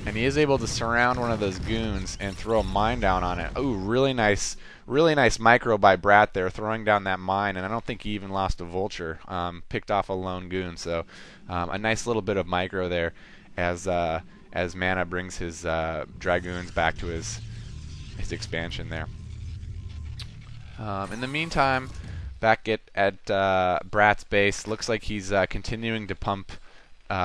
And he is able to surround one of those goons and throw a mine down on it. Ooh, really nice micro by Brat there, throwing down that mine, and I don't think he even lost a vulture. Picked off a lone goon, so a nice little bit of micro there as MaNa brings his dragoons back to his expansion there. In the meantime, back at Brat's base, looks like he's continuing to pump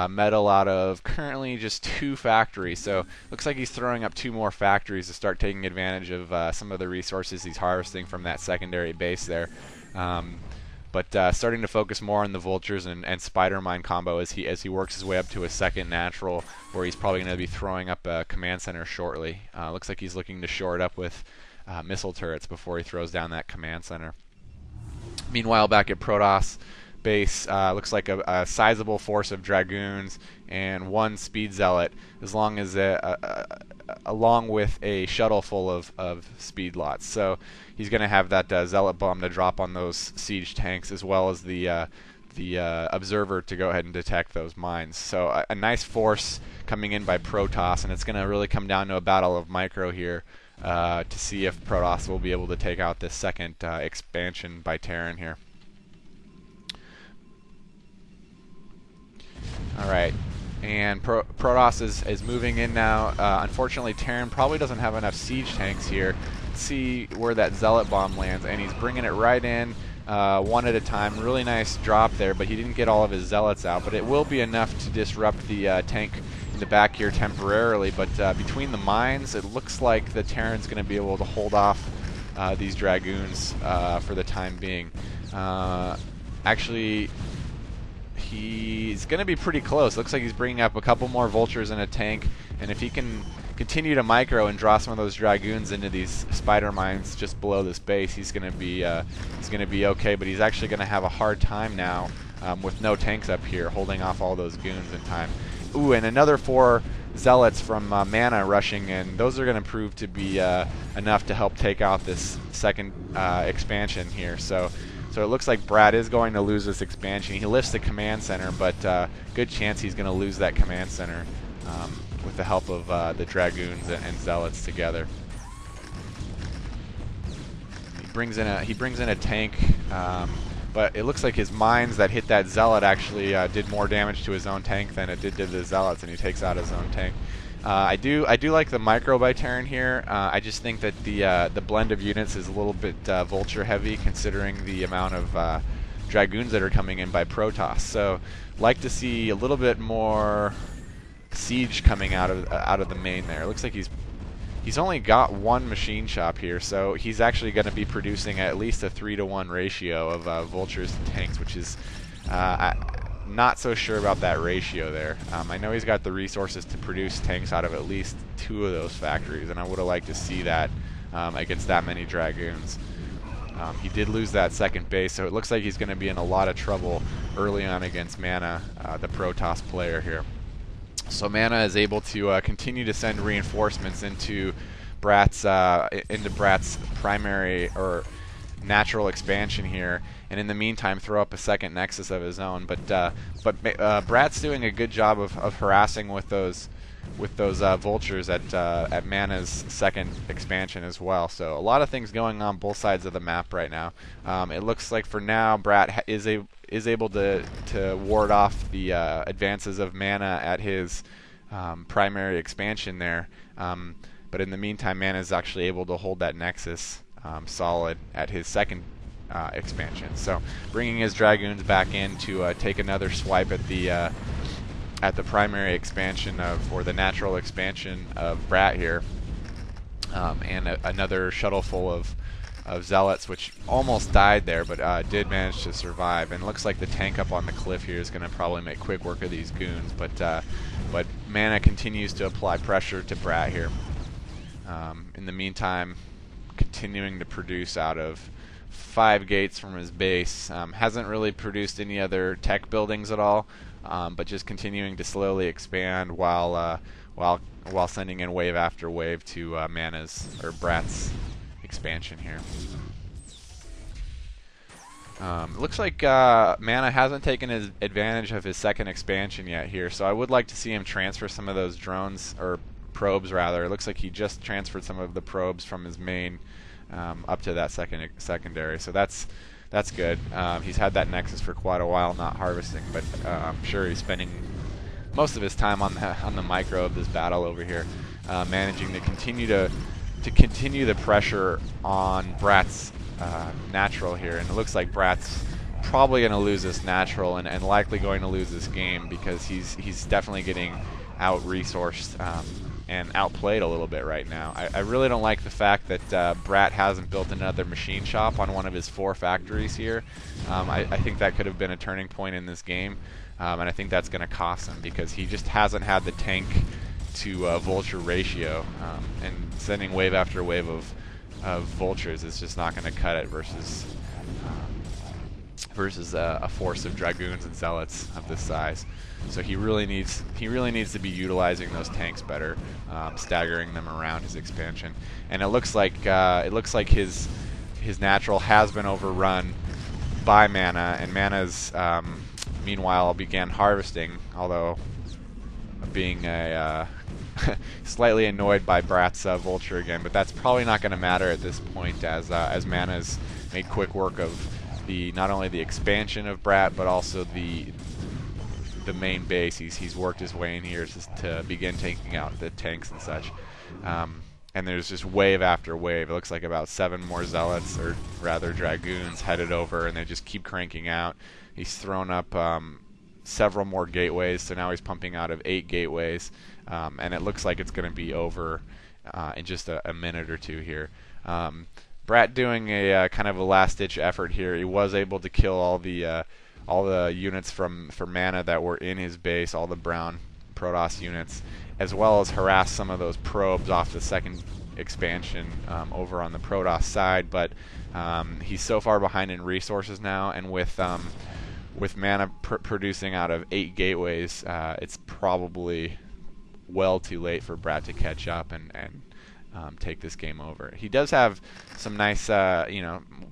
metal out of currently just 2 factories. So looks like he's throwing up 2 more factories to start taking advantage of some of the resources he's harvesting from that secondary base there. But starting to focus more on the vultures and spider mine combo as he works his way up to a second natural, where he's probably going to be throwing up a command center shortly. Looks like he's looking to shore it up with missile turrets before he throws down that command center. Meanwhile, back at Protoss base, looks like a sizable force of dragoons and 1 speed zealot, along with a shuttle full of speed lots. So he's going to have that zealot bomb to drop on those siege tanks, as well as the observer to go ahead and detect those mines. So a nice force coming in by Protoss, and it's going to really come down to a battle of micro here to see if Protoss will be able to take out this second expansion by Terran here. Alright, and Protoss is moving in now. Unfortunately, Terran probably doesn't have enough siege tanks here. Let's see where that zealot bomb lands, and he's bringing it right in one at a time. Really nice drop there, but he didn't get all of his zealots out. But it will be enough to disrupt the tank in the back here temporarily. But between the mines, it looks like the Terran's going to be able to hold off these dragoons for the time being. Actually, he's going to be pretty close. Looks like he's bringing up a couple more vultures in a tank, and if he can continue to micro and draw some of those dragoons into these spider mines just below this base, he's going to be okay. But he's actually going to have a hard time now with no tanks up here holding off all those goons in time. Ooh, and another 4 zealots from MaNa rushing in. Those are going to prove to be enough to help take out this second expansion here. So it looks like Brad is going to lose this expansion. He lifts the command center, but good chance he's going to lose that command center with the help of the dragoons and zealots together. He brings in a tank, but it looks like his mines that hit that zealot actually did more damage to his own tank than it did to the zealots, and he takes out his own tank. I do like the micro by Terran here. I just think that the blend of units is a little bit vulture heavy, considering the amount of dragoons that are coming in by Protoss. So like to see a little bit more siege coming out of the main there. It looks like he's only got 1 machine shop here, so he's actually going to be producing at least a 3-to-1 ratio of vultures to tanks, which is not so sure about that ratio there. I know he's got the resources to produce tanks out of at least 2 of those factories, and I would have liked to see that against that many dragoons. He did lose that second base, so it looks like he's going to be in a lot of trouble early on against MaNa, the Protoss player here. So MaNa is able to continue to send reinforcements into Brat's primary or natural expansion here, and in the meantime throw up a second nexus of his own. But Brat's doing a good job of harassing with those vultures at MaNa's second expansion as well. So a lot of things going on both sides of the map right now. It looks like for now Brat is able to ward off the advances of MaNa at his primary expansion there. But in the meantime, MaNa is actually able to hold that nexus solid at his second expansion. So bringing his dragoons back in to take another swipe at the primary expansion or the natural expansion of Brat here, and another shuttle full of zealots, which almost died there, but did manage to survive. And looks like the tank up on the cliff here is going to probably make quick work of these goons. But MaNa continues to apply pressure to Brat here. In the meantime, continuing to produce out of 5 gates from his base. Hasn't really produced any other tech buildings at all, but just continuing to slowly expand while sending in wave after wave to MaNa's or Brat's expansion here. Looks like Mana hasn't taken his advantage of his second expansion yet here, so I would like to see him transfer some of those drones, or probes rather. It looks like he just transferred some of the probes from his main up to that secondary, so that's good. He's had that Nexus for quite a while, not harvesting, but I'm sure he's spending most of his time on the micro of this battle over here, managing to continue the pressure on Brat's natural here, and it looks like Brat's probably going to lose this natural and likely going to lose this game because he's definitely getting out-resourced and outplayed a little bit right now. I really don't like the fact that Brat hasn't built another machine shop on one of his 4 factories here. I think that could have been a turning point in this game, and I think that's going to cost him because he just hasn't had the tank to vulture ratio, and sending wave after wave of vultures is just not going to cut it versus a force of dragoons and zealots of this size. So he really needs to be utilizing those tanks better, staggering them around his expansion. And it looks like his natural has been overrun by Mana, and Mana's meanwhile began harvesting, although being a slightly annoyed by Brat's vulture again, but that's probably not going to matter at this point, as Mana's made quick work of not only the expansion of Brat, but also the main base. He's worked his way in here to begin taking out the tanks and such. And there's just wave after wave. It looks like about 7 more zealots, or rather dragoons, headed over, and they just keep cranking out. He's thrown up several more gateways, so now he's pumping out of 8 gateways, and it looks like it's going to be over in just a minute or two here. Brat doing a kind of a last-ditch effort here. He was able to kill all the units for Mana that were in his base, all the brown Protoss units, as well as harass some of those probes off the second expansion over on the Protoss side. But he's so far behind in resources now, and with Mana producing out of 8 gateways, it's probably well too late for Brat to catch up and take this game over. He does have some nice,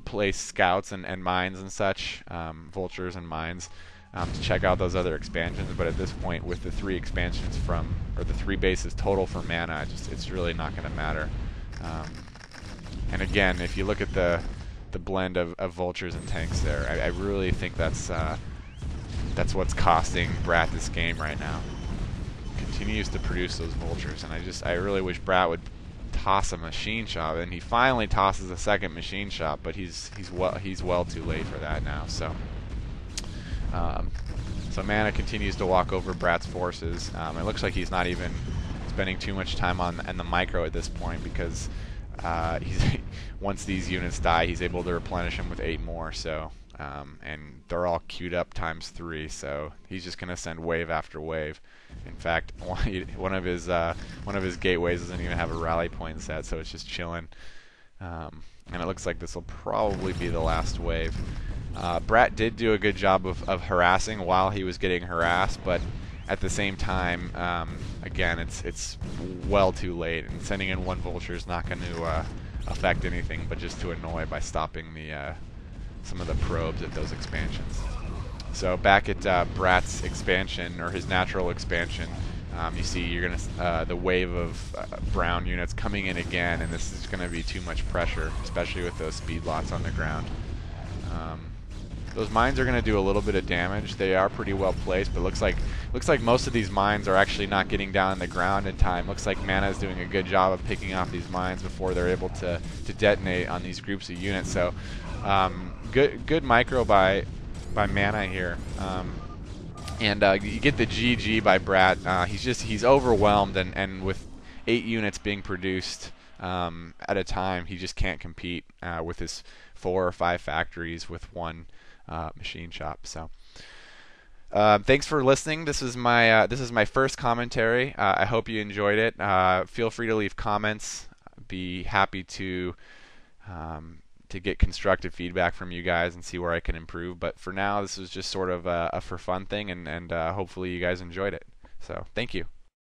place scouts and mines and such, vultures and mines, to check out those other expansions. But at this point, with the 3 expansions or the 3 bases total for Mana, it's really not going to matter. And again, if you look at the blend of vultures and tanks there, I really think that's what's costing Brat this game right now. Continues to produce those vultures, and I really wish Brat would toss a machine shop, and he finally tosses a second machine shop, but he's well too late for that now. So Mana continues to walk over Brat's forces. It looks like he's not even spending too much time on the micro at this point, because once these units die, he's able to replenish them with 8 more. So and they're all queued up ×3, so he's just going to send wave after wave. In fact, one of his gateways doesn't even have a rally point set, so it's just chilling. And it looks like this will probably be the last wave. Brat did do a good job of harassing while he was getting harassed, but at the same time, again, it's well too late, and sending in 1 vulture is not going to affect anything, but just to annoy by stopping some of the probes at those expansions. So back at Brat's expansion, or his natural expansion, you see you're gonna the wave of brown units coming in again, and this is going to be too much pressure, especially with those speed lots on the ground. Those mines are going to do a little bit of damage. They are pretty well placed, but looks like most of these mines are actually not getting down in the ground in time. Looks like Mana is doing a good job of picking off these mines before they're able to detonate on these groups of units. So good micro by Mana here. And you get the GG by Brat. He's overwhelmed, and with 8 units being produced at a time, he just can't compete with his 4 or 5 factories with 1 machine shop. So thanks for listening. This is my first commentary. I hope you enjoyed it. Feel free to leave comments. Be happy to get constructive feedback from you guys and see where I can improve. But for now, this was just sort of a for fun thing, and hopefully you guys enjoyed it. So thank you.